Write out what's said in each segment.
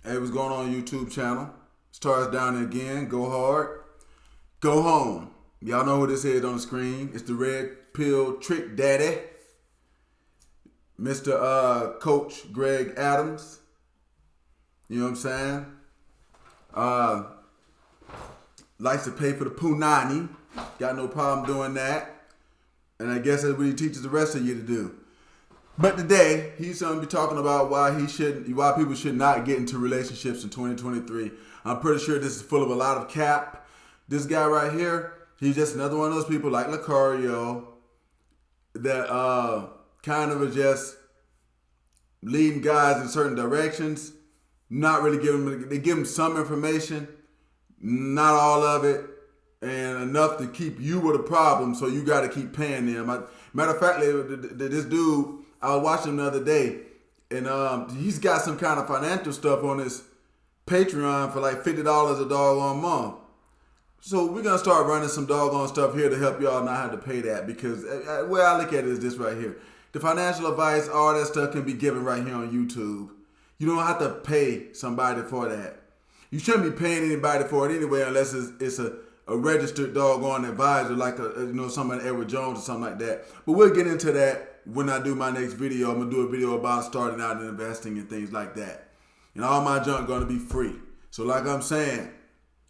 Hey, what's going on YouTube channel? Stars down there again. Go hard. Go home. Y'all know who this is on the screen. It's the Red Pill Trick Daddy. Mr. Coach Greg Adams. You know what I'm saying? Likes to pay for the punani. Got no problem doing that. And I guess that's what he teaches the rest of you to do. But today, he's going to be talking about why people should not get into relationships in 2023. I'm pretty sure this is full of a lot of cap. This guy right here, he's just another one of those people like Lucario that kind of are just leading guys in certain directions. Not really they give them some information, not all of it, and enough to keep you with a problem, so you got to keep paying them. Matter of fact, this dude, I was watching him the other day, and he's got some kind of financial stuff on his Patreon for like $50 a doggone month. So we're going to start running some doggone stuff here to help y'all not have to pay that, because the way I look at it is this right here. The financial advice, all that stuff can be given right here on YouTube. You don't have to pay somebody for that. You shouldn't be paying anybody for it anyway, unless it's a registered doggone advisor like somebody Edward Jones or something like that. But we'll get into that when I do my next video. I'm gonna do a video about starting out and investing and things like that. And all my junk gonna be free. So like I'm saying,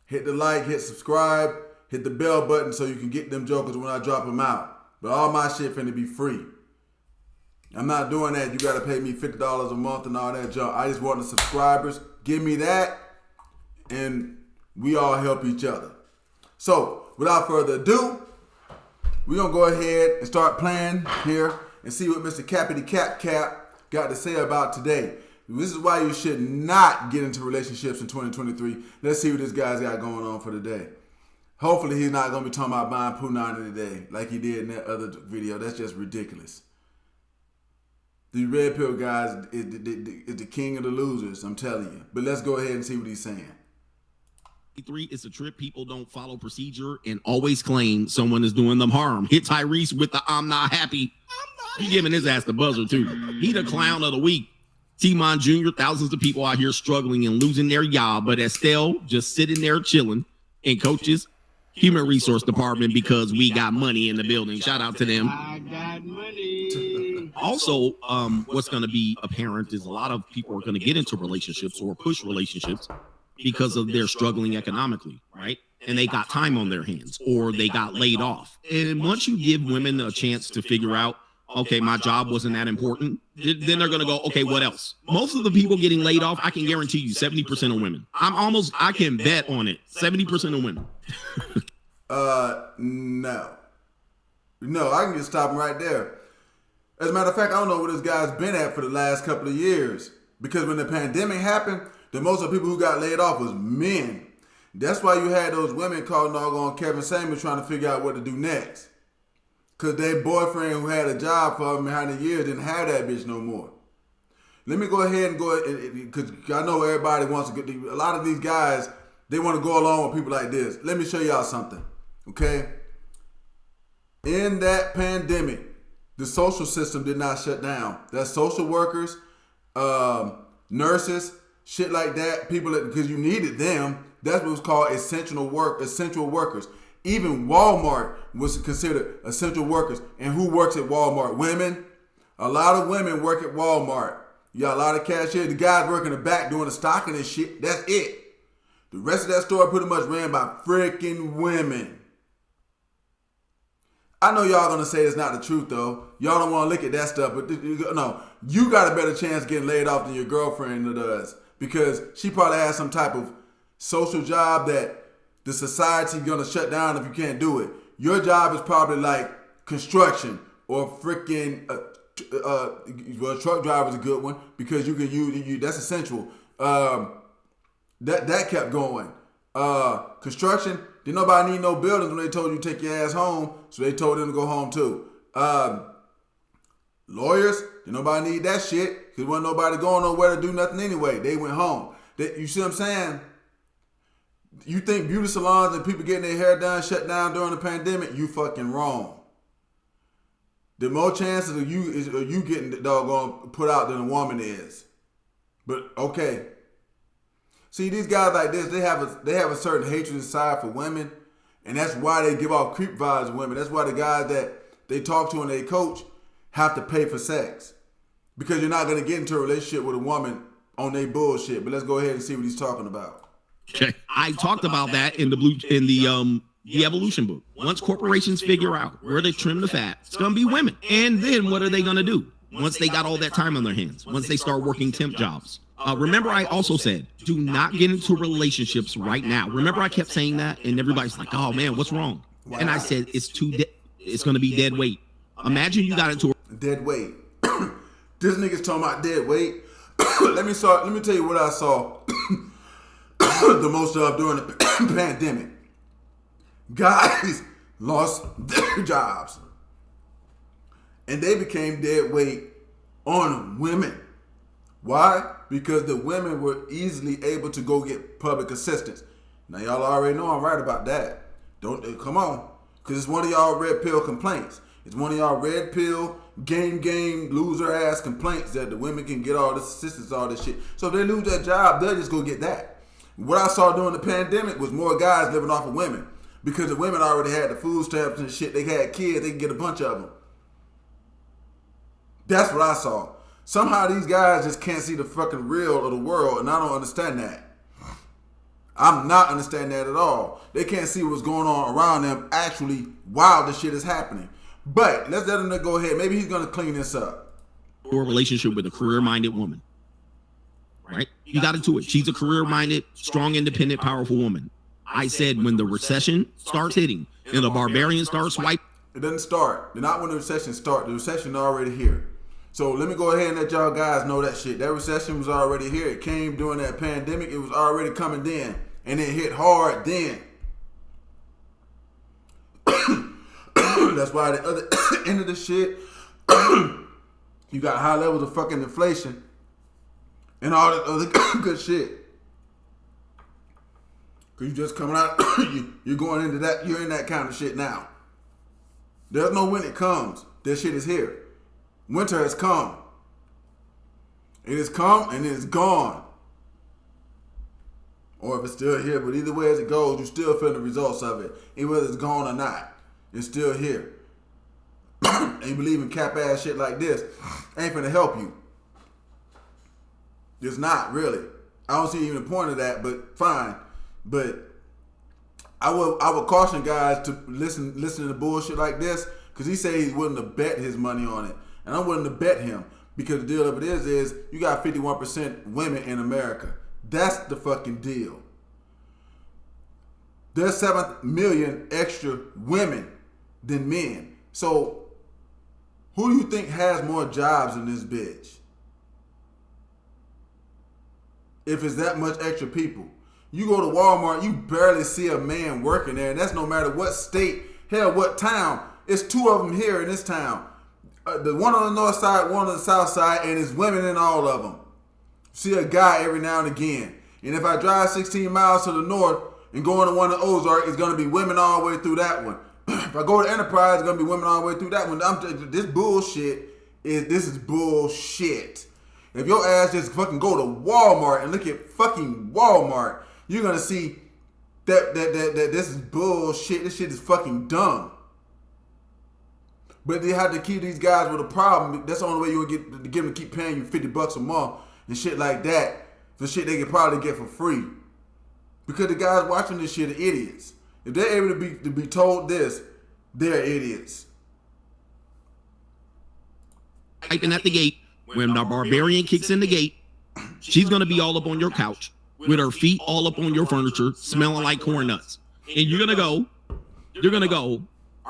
hit the like, hit subscribe, hit the bell button so you can get them jokers when I drop them out. But all my shit finna be free. I'm not doing that. You gotta pay me $50 a month and all that junk. I just want the subscribers. Give me that, and we all help each other. So, without further ado, we're going to go ahead and start playing here and see what Mr. Cappity Cap got to say about today. This is why you should not get into relationships in 2023. Let's see what this guy's got going on for today. Hopefully, he's not going to be talking about buying punani today like he did in that other video. That's just ridiculous. The Red Pill guys is the king of the losers, I'm telling you. But let's go ahead and see what he's saying. Three, it's a trip. People don't follow procedure and always claim someone is doing them harm. Hit Tyrese with the I'm not happy. He giving his ass the buzzer too. He the clown of the week. T-Mon Jr., thousands of people out here struggling and losing their job, but Estelle just sitting there chilling. And coaches, human resource department, because we got money in the building. Shout out to them. I got money. Also, what's going to be apparent is a lot of people are going to get into relationships or push relationships because of their struggling economically, right? And they got time on their hands, or they got laid off. And once you give women a chance to figure out, okay, my job wasn't that important, then they're going to go, okay, what else? Most of the people getting laid off, I can guarantee you 70% of women. I can bet on it, 70% of women. No, I can just stop him right there. As a matter of fact, I don't know where this guy's been at for the last couple of years. Because when the pandemic happened, the most of the people who got laid off was men. That's why you had those women calling on Kevin Samuels trying to figure out what to do next. Because their boyfriend who had a job for them behind the years didn't have that bitch no more. Let me go ahead and go, because I know everybody wants to get, a lot of these guys, they want to go along with people like this. Let me show y'all something, okay? In that pandemic, the social system did not shut down. That's social workers, nurses, shit like that, people that, because you needed them. That's what was called essential workers. Even Walmart was considered essential workers. And who works at Walmart? Women. A lot of women work at Walmart. You got a lot of cashiers. The guys working in the back doing the stocking and shit. That's it. The rest of that store pretty much ran by freaking women. I know y'all gonna say it's not the truth though. Y'all don't want to look at that stuff, but no, you got a better chance getting laid off than your girlfriend does, because she probably has some type of social job that the society gonna shut down if you can't do it. Your job is probably like construction or freaking well, truck driver is a good one because you can use that's essential. That kept going. Construction, didn't nobody need no buildings when they told you to take your ass home, so they told them to go home too. Lawyers, didn't nobody need that shit because wasn't nobody going nowhere to do nothing anyway. They went home. You see what I'm saying? You think beauty salons and people getting their hair done shut down during the pandemic? You fucking wrong. The more chances of you getting the doggone put out than a woman is. But okay. See, these guys like this, they have a certain hatred inside for women, and that's why they give off creep vibes to women. That's why the guys that they talk to and they coach have to pay for sex, because you're not gonna get into a relationship with a woman on their bullshit. But let's go ahead and see what he's talking about. Okay. I talked about that in the evolution book. Once corporations figure out where to trim the fat, it's gonna be women. And then what are they gonna do once they got all that time on their hands? Once they start working temp jobs. Remember, I also said, do not get into relationships right now. Remember, I kept saying that, and everybody's like, "Oh man, what's wrong?" And I said, it's gonna be dead weight. Imagine you got into a dead weight. This nigga's talking about dead weight. Let me tell you what I saw the most of during the pandemic. Guys lost their jobs, and they became dead weight on women. Why? Because the women were easily able to go get public assistance. Now y'all already know I'm right about that. Don't come on, because it's one of y'all red pill complaints. It's one of y'all red pill game loser ass complaints that the women can get all this assistance, all this shit. So if they lose their job, they'll just go get that. What I saw during the pandemic was more guys living off of women, because the women already had the food stamps and shit. They had kids. They can get a bunch of them. That's what I saw. Somehow these guys just can't see the fucking real of the world, and I don't understand that. I'm not understanding that at all. They can't see what's going on around them actually while this shit is happening. But let's let him go ahead. Maybe he's going to clean this up. Or a relationship with a career-minded woman, right? You got into it. She's a career-minded, strong, independent, powerful woman. I said when the recession starts hitting and the barbarian starts swiping. It doesn't start. Not when the recession starts. The recession is already here. So let me go ahead and let y'all guys know that shit. That recession was already here. It came during that pandemic. It was already coming then. And it hit hard then. That's why at the other end of the shit, you got high levels of fucking inflation and all that other good shit. Cause you just coming out, you're going into that, you're in that kind of shit now. There's no when it comes. That shit is here. Winter has come. It has come and it is gone. Or if it's still here, but either way as it goes, you still feel the results of it. Even whether it's gone or not, it's still here. And you believe in cap ass shit like this, ain't finna help you. It's not really. I don't see even the point of that, but fine. But I would caution guys to listen to bullshit like this, because he said he wouldn't have bet his money on it. And I wouldn't have bet him, because the deal of it is you got 51% women in America. That's the fucking deal. There's 7 million extra women than men. So who do you think has more jobs in this bitch? If it's that much extra people. You go to Walmart, you barely see a man working there, and that's no matter what state, hell, what town. It's 2 of them here in this town. The one on the north side, one on the south side, and it's women in all of them. See a guy every now and again. And if I drive 16 miles to the north and go into one of the Ozarks, it's going to be women all the way through that one. If I go to Enterprise, it's going to be women all the way through that one. This bullshit is bullshit. If your ass just fucking go to Walmart and look at fucking Walmart, you're going to see that this is bullshit. This shit is fucking dumb. But they have to keep these guys with a problem. That's the only way you would get them to keep paying you $50 a month and shit like that for shit they could probably get for free. Because the guys watching this shit are idiots. If they're able to be told this, they're idiots. Typing at the gate, when the barbarian kicks in the gate, she's gonna be all up on your couch with her feet all up on your furniture, smelling like corn nuts. And you're gonna go,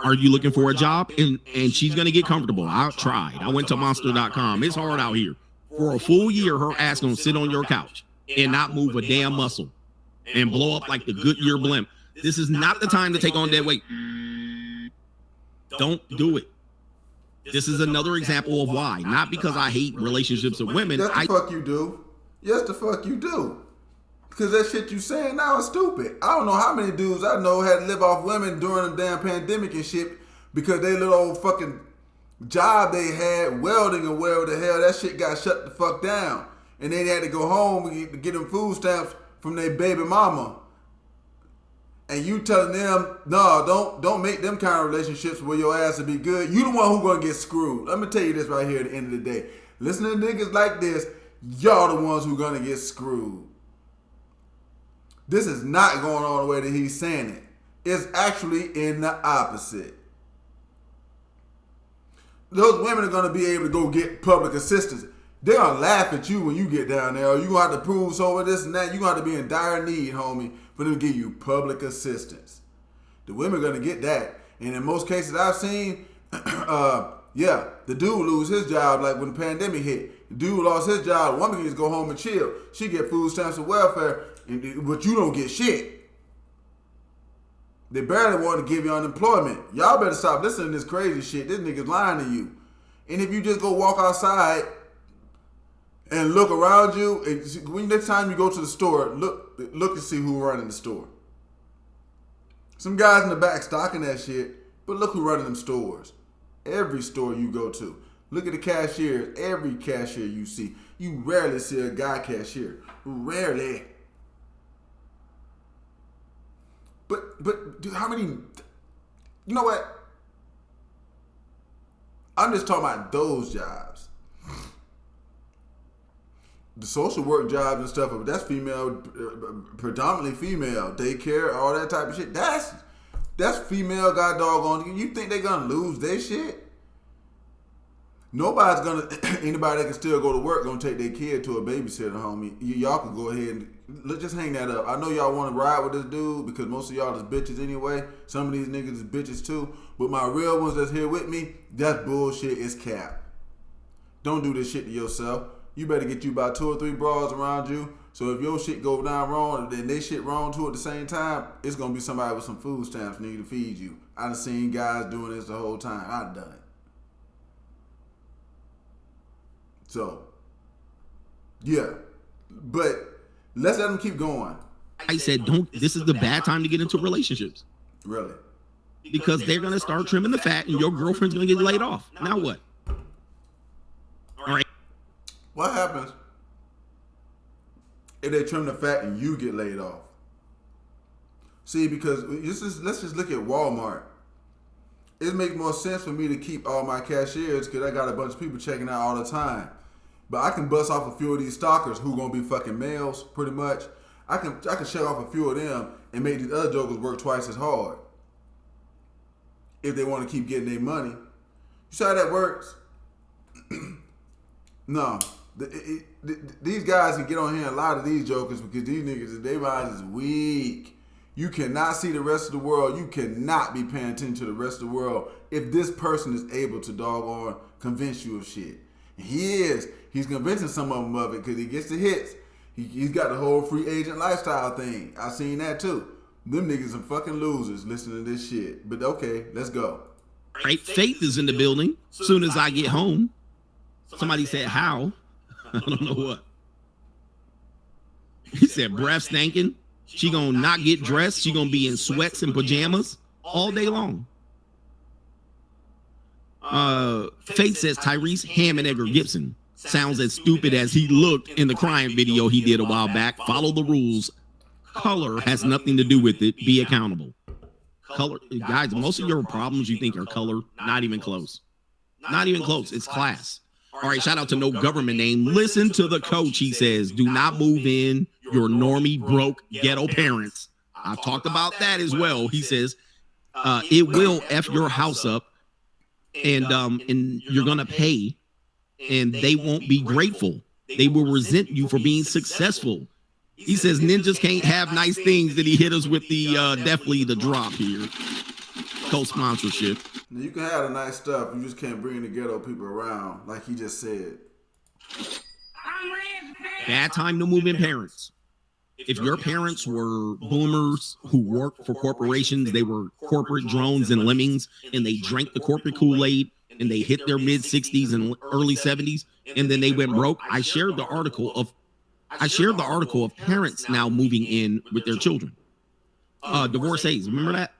are you looking for a job? And she's gonna get comfortable. I tried. I went to monster.com. It's hard out here. For a full year, her ass gonna sit on your couch and not move a damn muscle and blow up like the Goodyear blimp. This is not the time to take on dead weight. Don't do it. This is another example of why. Not because I hate relationships with women. Yes, the fuck you do. Yes, the fuck you do. Because that shit you saying now is stupid. I don't know how many dudes I know had to live off women during the damn pandemic and shit because they little old fucking job they had, welding or whatever the hell, that shit got shut the fuck down. And they had to go home and get them food stamps from their baby mama, and you telling them, no, don't make them kind of relationships where your ass will be good. You the one who gonna get screwed. Let me tell you this right here at the end of the day. Listen to niggas like this, y'all the ones who gonna get screwed. This is not going on the way that he's saying it. It's actually in the opposite. Those women are gonna be able to go get public assistance. They're gonna laugh at you when you get down there. Or you gonna have to prove so this and that. You're gonna have to be in dire need, homie, for them to give you public assistance. The women are gonna get that. And in most cases I've seen, yeah, the dude lose his job like when the pandemic hit. The dude lost his job. The woman can just go home and chill. She get food stamps and welfare, but you don't get shit. They barely want to give you unemployment. Y'all better stop listening to this crazy shit. This nigga's lying to you. And if you just go walk outside and look around you, and when next time you go to the store, look and see who running the store. Some guys in the back stocking that shit, but look who running them stores. Every store you go to, look at the cashiers. Every cashier you see, you rarely see a guy cashier. Rarely. But dude, how many? You know what? I'm just talking about those jobs. The social work jobs and stuff, but that's female, predominantly female. Daycare, all that type of shit. That's female, god doggone. You think they gonna lose their shit? Nobody's gonna, anybody that can still go to work gonna take their kid to a babysitter, homie. Y'all can go ahead and, let's just hang that up. I know y'all wanna ride with this dude because most of y'all is bitches anyway. Some of these niggas is bitches too. But my real ones that's here with me, that's bullshit, it's cap. Don't do this shit to yourself. You better get you about 2 or 3 bras around you. So if your shit go down wrong and then they shit wrong too at the same time, it's gonna be somebody with some food stamps need to feed you. I done seen guys doing this the whole time. I done it. So, yeah. But let's let them keep going. I said, this is the bad time to get into relationships. Really? Because they're going to start trimming the fat and your girlfriend's going to get laid off. Now what? All right. What happens if they trim the fat and you get laid off? See, because let's just look at Walmart. It makes more sense for me to keep all my cashiers because I got a bunch of people checking out all the time. But I can bust off a few of these stalkers who gonna be fucking males, pretty much. I can shut off a few of them and make these other jokers work twice as hard if they want to keep getting their money. You see how that works? No, these guys can get on here, a lot of these jokers, because these niggas, their minds is weak. You cannot see the rest of the world. You cannot be paying attention to the rest of the world if this person is able to doggone convince you of shit. And he is. He's convincing some of them of it because he gets the hits. He's got the whole free agent lifestyle thing. I seen that too. Them niggas some fucking losers listening to this shit. But okay, let's go. Right, Faith is in the building. Soon as I get home, somebody said, how? I don't know what. He said, breath stinking. She gonna not get dressed. She gonna be in sweats and pajamas all day long. Faith says Tyrese Hammond Gibson sounds as stupid as he looked in the crying video he did a while back. Follow the rules. Color has nothing to do with it. Be accountable. Color, guys, most of your problems you think are color, not even close. Not even close. It's class. All right, shout out to no government name. Listen to the coach. He says, do not move in your normie, broke, ghetto parents. I've talked about that as well. He says, it will F your house up and you're going to pay and they won't be grateful. They will resent you for being successful. He says ninjas can't have nice things. That he hit us with the definitely the drop here. Co-sponsorship. You can have the nice stuff. You just can't bring the ghetto people around, like he just said. Bad time to move in parents. If your parents were boomers who worked for corporations, they were corporate drones and lemmings, and they drank the corporate Kool-Aid, and they hit their mid-60s and early 70s, and then they went broke. I shared the article of parents now moving in with their children. Divorcees, remember that?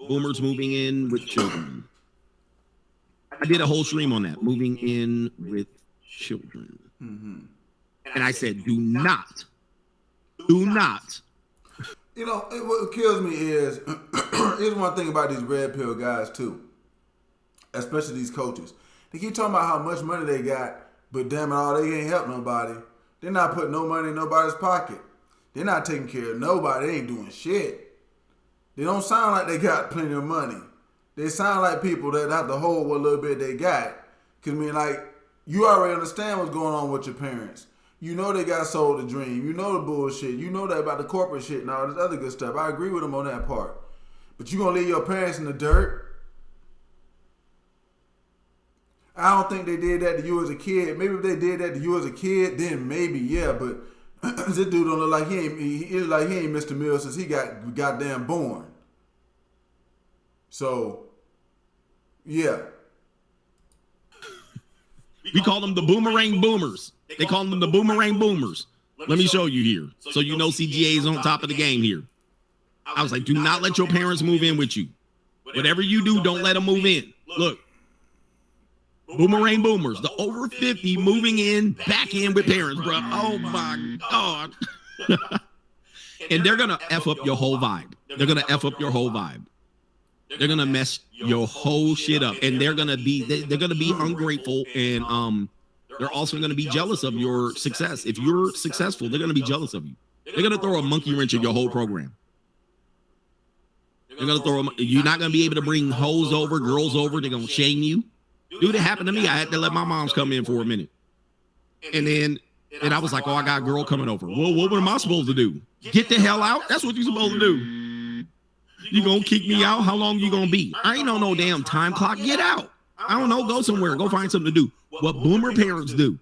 Boomers moving in with children. I did a whole stream on that, moving in with children. Mm-hmm. And I said, do not Do not. You know, what kills me is here's one thing about these red pill guys too, especially these coaches. They keep talking about how much money they got, but damn it all, they ain't help nobody. They're not putting no money in nobody's pocket. They're not taking care of nobody. They ain't doing shit. They don't sound like they got plenty of money. They sound like people that have to hold what little bit they got. Cause I mean, like, you already understand what's going on with your parents. You know they got sold a dream. You know the bullshit. You know that about the corporate shit and all this other good stuff. I agree with them on that part. But you gonna leave your parents in the dirt? I don't think they did that to you as a kid. Maybe if they did that to you as a kid, then maybe, yeah. But this dude don't look like he ain't Mr. Mills since he got goddamn born. So, yeah. We call them the boomerang boomers. They call them the boomerang boomers. Let me show you here. So you know CGA is on top of the game here. I was like, do not let your parents move in with you. Whatever you do, don't let them move in. Look. Boomerang boomers, the over 50 moving in, back in with parents, bro. Oh my God. And they're going to F up your whole vibe. They're going to F up your whole vibe. They're going to mess your whole shit up. And they're going to be ungrateful. And they're also going to be jealous of your success. If you're successful, they're going to be jealous of you. They're going to throw a monkey wrench in your whole program. They're going to you're not going to be able to bring hoes over, girls over. They're going to shame you. Dude, it happened to me. I had to let my moms come in for a minute. And I was like, oh, I got a girl coming over. Well, what am I supposed to do? Get the hell out? That's what you're supposed to do. You gonna kick me out? How long you gonna be? I ain't on no damn time clock. Get out. I don't know. Go somewhere. Go find something to do. What boomer parents do.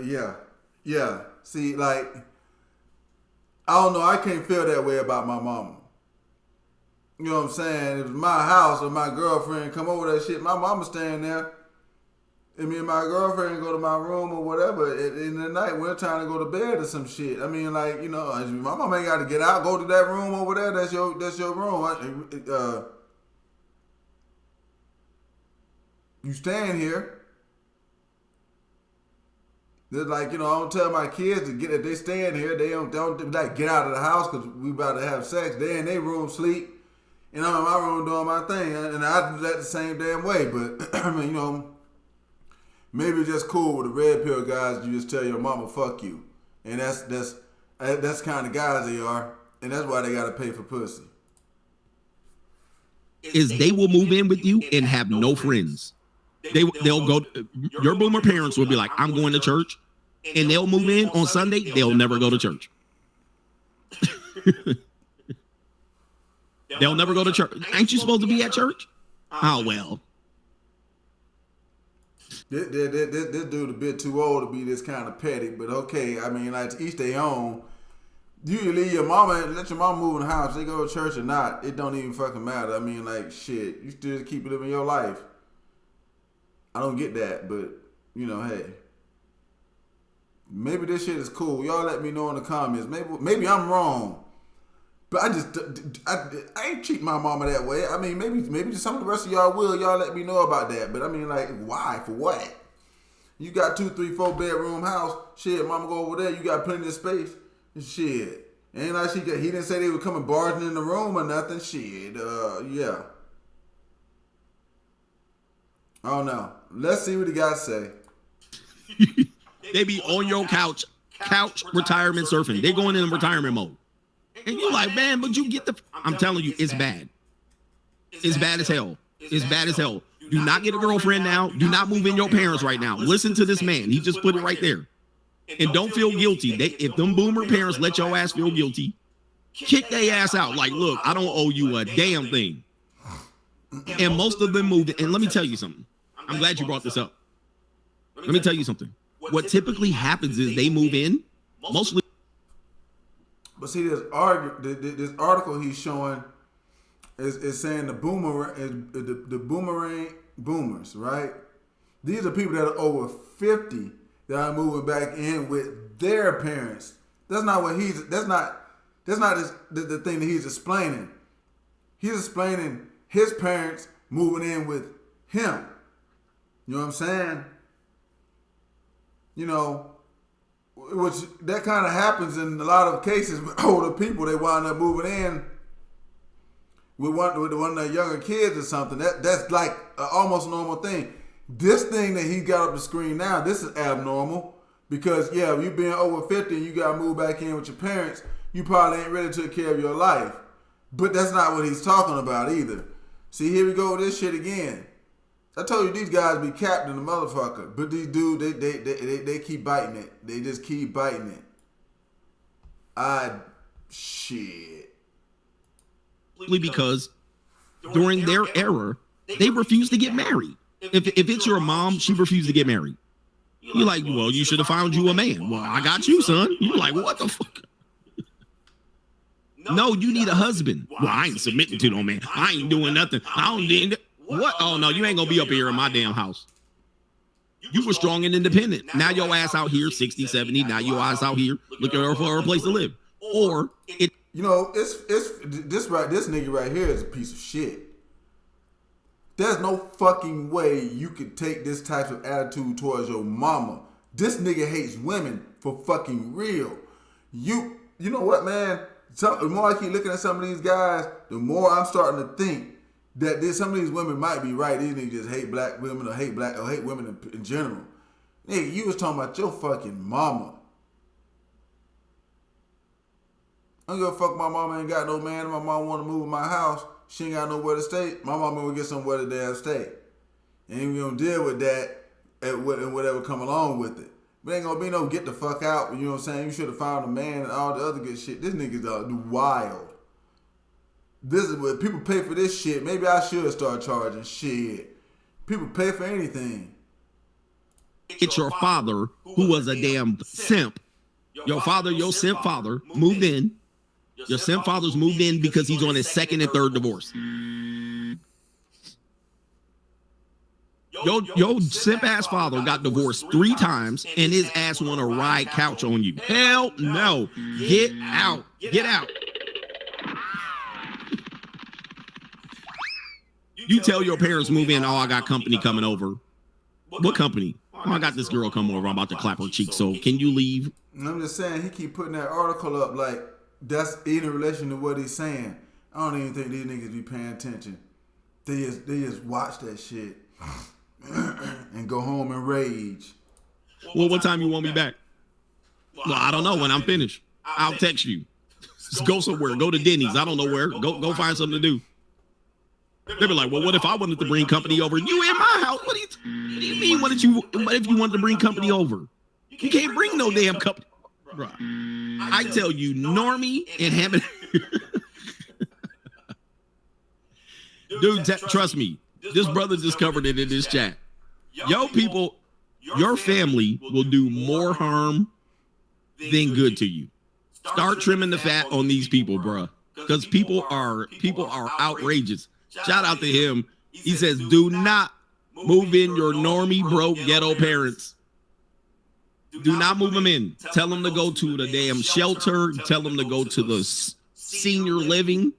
Yeah. See, like, I don't know. I can't feel that way about my mama. You know what I'm saying? If it's my house or my girlfriend come over that shit, my mama staying there. And me and my girlfriend go to my room or whatever. In the night, we're trying to go to bed or some shit. I mean, like, you know, my mama ain't got to get out, go to that room over there. That's your room. You staying here. They're like, you know, I don't tell my kids to get, if they staying here, they don't like get out of the house because we about to have sex. They in their room sleep. And I'm in my room doing my thing. And I do that the same damn way. But, I mean, you know, maybe it's just cool with the red pill guys. You just tell your mama, fuck you. And that's the kind of guys they are. And that's why they got to pay for pussy. Is they will move in with you and have no friends. They'll go, your boomer parents will be like, I'm going to church. And they'll move in on Sunday. They'll never go to church. They'll never go to church. Ain't you supposed to be at church? Oh, well. This dude a bit too old to be this kind of petty, but okay. I mean, like, to each their own. You leave your mama, let your mama move in the house. They go to church or not, it don't even fucking matter. I mean, like, shit, you still keep living your life. I don't get that, but, you know, hey. Maybe this shit is cool. Y'all let me know in the comments. Maybe I'm wrong. But I ain't treat my mama that way. I mean, maybe some of the rest of y'all will. Y'all let me know about that. But I mean, like, why? For what? You got 2, 3, 4 bedroom house. Shit, mama go over there. You got plenty of space. Shit. Ain't like he didn't say they were coming barging in the room or nothing. Shit. Yeah. I don't know. Let's see what he got to say. They be on your couch retirement surfing. They going in retirement mode. And you're like, man, but you get I'm telling you, it's bad. It's bad as hell. It's bad as hell. Do not get a girlfriend now. Do not move in your parents right now. Listen to this man. He just put it right there. And don't feel guilty. If them boomer parents let your ass feel guilty, kick their ass out. Like, look, I don't owe you a damn thing. And most of them moved. And let me tell you something. I'm glad you brought this up. Let me tell you something. What typically happens is they move in, mostly. But see, this article he's showing is saying the boomerang boomers, right? These are people that are over 50 that are moving back in with their parents. That's not what that's not the thing that he's explaining. He's explaining his parents moving in with him. You know what I'm saying? You know, which that kind of happens in a lot of cases with older people. They wind up moving in with one of their younger kids or something. That's like an almost normal thing. This thing that he got up the screen now, this is abnormal because you being over 50 and you got to move back in with your parents, you probably ain't really took care of your life. But that's not what he's talking about either. See, here we go with this shit again. I told you these guys be capped in the motherfucker, but these dudes they keep biting it. They just keep biting it. Shit. Because during their era, they refused to get married. If it's your mom, she refused to get married. You're like, well, you should have found you a man. Well, I got you, son. You're like, what the fuck? No, you need a husband. Well, I ain't submitting to no man. I ain't doing nothing. I don't need what? Oh no, you ain't gonna be up here in my damn house. You were strong and independent. Now your ass out here 60, 70. Now your ass out here looking for a place to live. Or it. You know, it's this nigga right here is a piece of shit. There's no fucking way you could take this type of attitude towards your mama. This nigga hates women for fucking real. You know what, man? The more I keep looking at some of these guys, the more I'm starting to think that some of these women might be right. These niggas just hate black women or hate women in general. Nigga, you was talking about your fucking mama. I don't give a fuck my mama ain't got no man. My mama want to move in my house. She ain't got nowhere to stay. My mama will get somewhere to damn stay. And we gonna deal with that and whatever come along with it. But ain't gonna be no get the fuck out. You know what I'm saying? You should have found a man and all the other good shit. This nigga's wild. This is what people pay for this shit. Maybe I should start charging shit. People pay for anything. It's your father who was a damn simp. Your simp father moved in. Your simp father's moved in because he's on his second and third divorce. Your simp ass father got divorced 3 times and his ass want to ride couch on you. Hell no. Get out. Get out. You tell your parents move in, oh, I got company coming over. What company? Oh, I got this girl coming over. I'm about to clap her cheek. So can you leave? I'm just saying, he keep putting that article up like that's in relation to what he's saying. I don't even think these niggas be paying attention. They just watch that shit and go home and rage. Well, what time you want me back? Well, I don't know. When I'm finished, I'll text you. Just go somewhere. Go to Denny's. I don't know where. Go find something to do. They be like, well, what if I wanted to bring company over? You in my house? What do you mean? What if you wanted to bring company over? You can't bring no damn company. Bro, I tell you, Normie and Hammond. Dude, trust me. This brother just covered it in this chat. Yo, people, your family will do more harm than good to you. Start trimming the fat on these people, bro. Because people are outrageous. Shout out to him. He says, do not move in your normie, broke, ghetto parents. Do not move them in. Tell them to go to the damn shelter. Tell them to go to the senior living.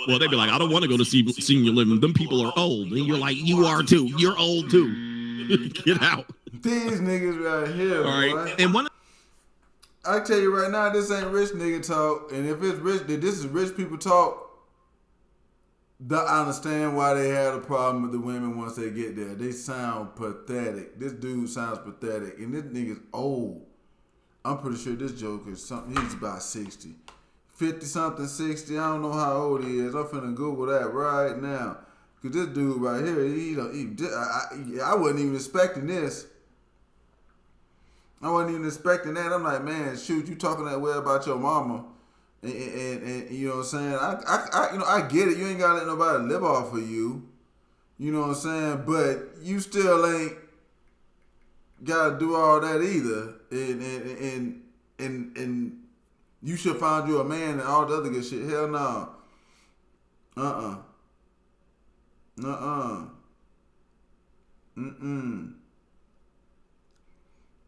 Well, they'd be like, I don't want to go to senior living. Them people are old. And you're like, you are too. You're old too. Get out. These niggas right here, all right. Boy. And I tell you right now, this ain't rich nigga talk. And if it's rich, if this is rich people talk, I understand why they had a problem with the women once they get there. They sound pathetic. This dude sounds pathetic. And this nigga's old. I'm pretty sure this joker is something. He's about 60. 50-something, 60. I don't know how old he is. I'm finna Google that right now. Because this dude right here, I wasn't even expecting this. I wasn't even expecting that. I'm like, man, shoot, you talking that way about your mama. And you know what I'm saying? I get it. You ain't gotta let nobody live off of you. You know what I'm saying? But you still ain't gotta do all that either. And you should find you a man and all the other good shit. Hell no.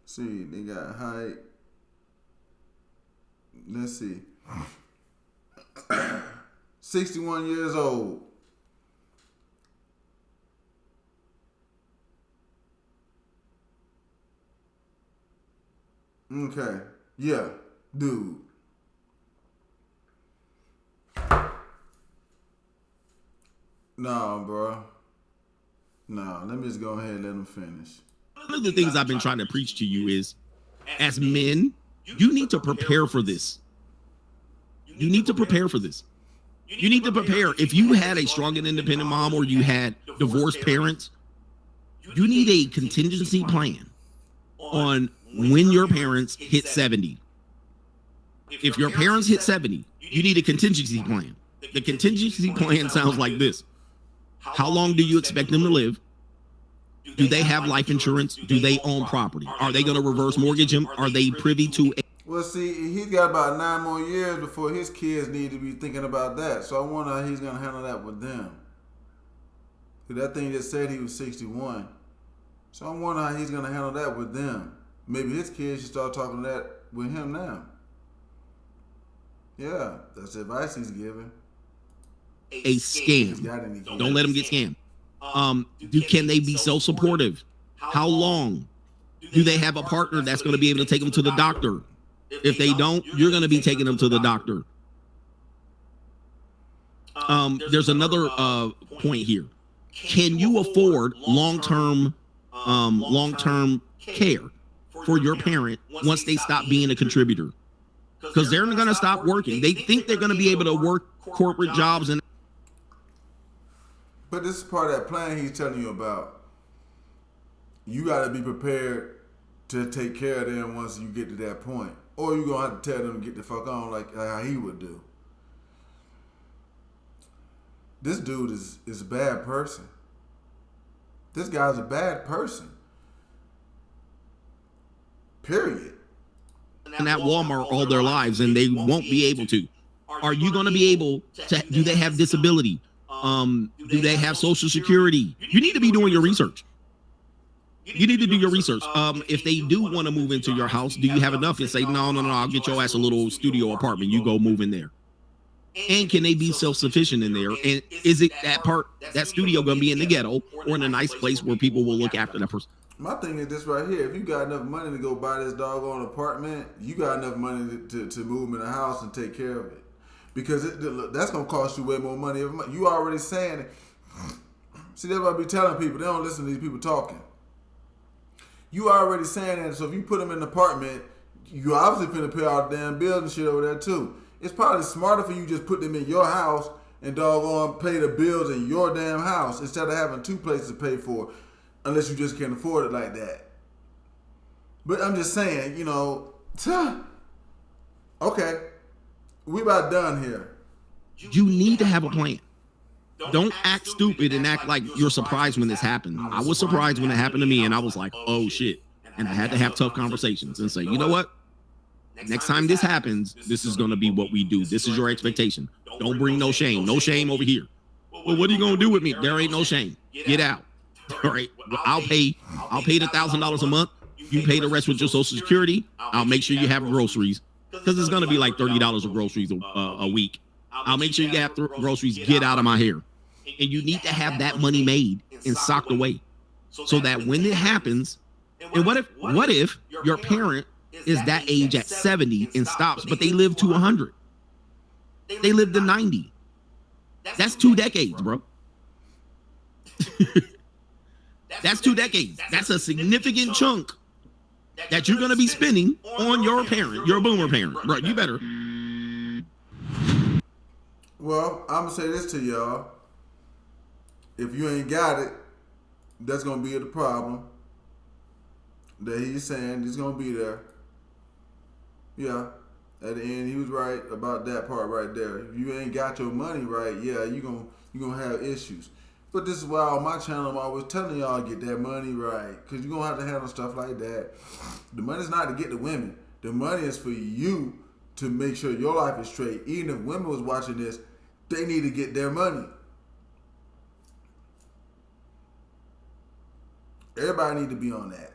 See, they got height. Let's see. 61 years old. Okay. Yeah. Dude. No, bro. No, let me just go ahead and let him finish. One of the things I've been trying to preach to you is, as men, you need to prepare for this. You need to prepare for this. You need to prepare. If you had a strong and independent mom or you had divorced parents, you need a contingency plan on when your parents hit 70. If your parents hit 70, you need a contingency plan. The contingency plan sounds like this. How long do you expect them to live? Do they have life insurance? Do they own property? Are they going to reverse mortgage him? Are they privy to a... Well, see, he's got about 9 more years before his kids need to be thinking about that. So I wonder how he's going to handle that with them. That thing just said he was 61. So I wonder how he's going to handle that with them. Maybe his kids should start talking that with him now. Yeah, that's the advice he's giving. A scam. Don't let them get scammed. Can they be self-supportive? How long? Do they have a partner that's going to be able to take them to the doctor? If they don't, you're going to be taking them to the doctor. There's another point here. Can you afford long-term care for your parent once they stop being a contributor? Because they're going to stop working. They think they're going to be able to work corporate jobs and... But this is part of that plan he's telling you about. You got to be prepared to take care of them once you get to that point. Or you're going to have to tell them to get the fuck on like how he would do. This dude is a bad person. This guy's a bad person. Period. And at Walmart all their lives and they won't be able to. Are you going to be able to... Do they have disability? Do they have Social Security? You need to be doing your research. You need to do your research. If they do want to move into your house, do you have enough? And say, no, I'll get your ass a little studio apartment. You go move in there. And can they be self-sufficient in there? And is it that studio going to be in the ghetto or in a nice place where people will look after that person? My thing is this right here. If you got enough money to go buy this doggone apartment, you got enough money to move in a house and take care of it. Because that's going to cost you way more money every month. You already saying it. See, that's what I be telling people. They don't listen to these people talking. You already saying that. So if you put them in an apartment, you obviously finna pay all the damn bills and shit over there too. It's probably smarter for you just put them in your house and doggone pay the bills in your damn house instead of having two places to pay for, unless you just can't afford it like that. But I'm just saying, okay, we about done here. You need to have a plan. Don't act stupid and act like you're surprised when this happened. I was surprised when it happened to me and I was like, oh shit. And I had to have tough conversations and say, you know what? Next time this happens, this is going to be what we do. This is your expectation. Don't bring no shame. No shame over here. Well, what are you going to do with me? There ain't no shame. Get out. All right. Well, I'll pay the $1,000 a month. You pay the rest with your Social Security. I'll make sure you have groceries because it's going to be like $30 of groceries a week. I'll make sure you have groceries. Get out of my hair. And you need to have that money made and socked away so that when it happens, and what if your parent is that age at 70 and stops, but they live to 100? They live to 90. That's 2 decades, bro. That's 2 decades. That's a significant chunk that you're going to be spending on your parent, your boomer parent. Bro, you better. Well, I'm going to say this to y'all. If you ain't got it, that's going to be the problem that he's saying. It's going to be there. Yeah. At the end, he was right about that part right there. If you ain't got your money right, yeah, you're gonna have issues. But this is why on my channel I'm always telling y'all get that money right. Because you're going to have to handle stuff like that. The money's not to get the women. The money is for you to make sure your life is straight. Even if women was watching this, they need to get their money. Everybody need to be on that.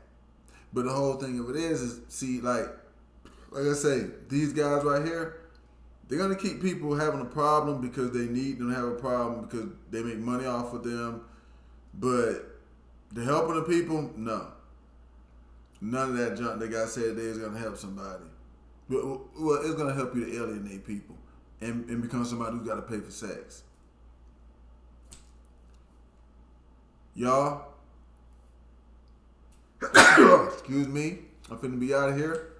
But the whole thing of it is see, like I say, these guys right here, they're going to keep people having a problem because they need them to have a problem because they make money off of them. But the helping the people, no. None of that junk that got said today is gonna help somebody. Well, it's gonna help you to alienate people and become somebody who's got to pay for sex. Y'all, excuse me, I'm finna be out of here.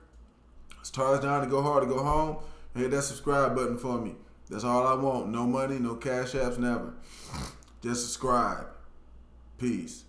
It's down to go hard to go home. Hit that subscribe button for me. That's all I want. No money, no cash apps, never. Just subscribe. Peace.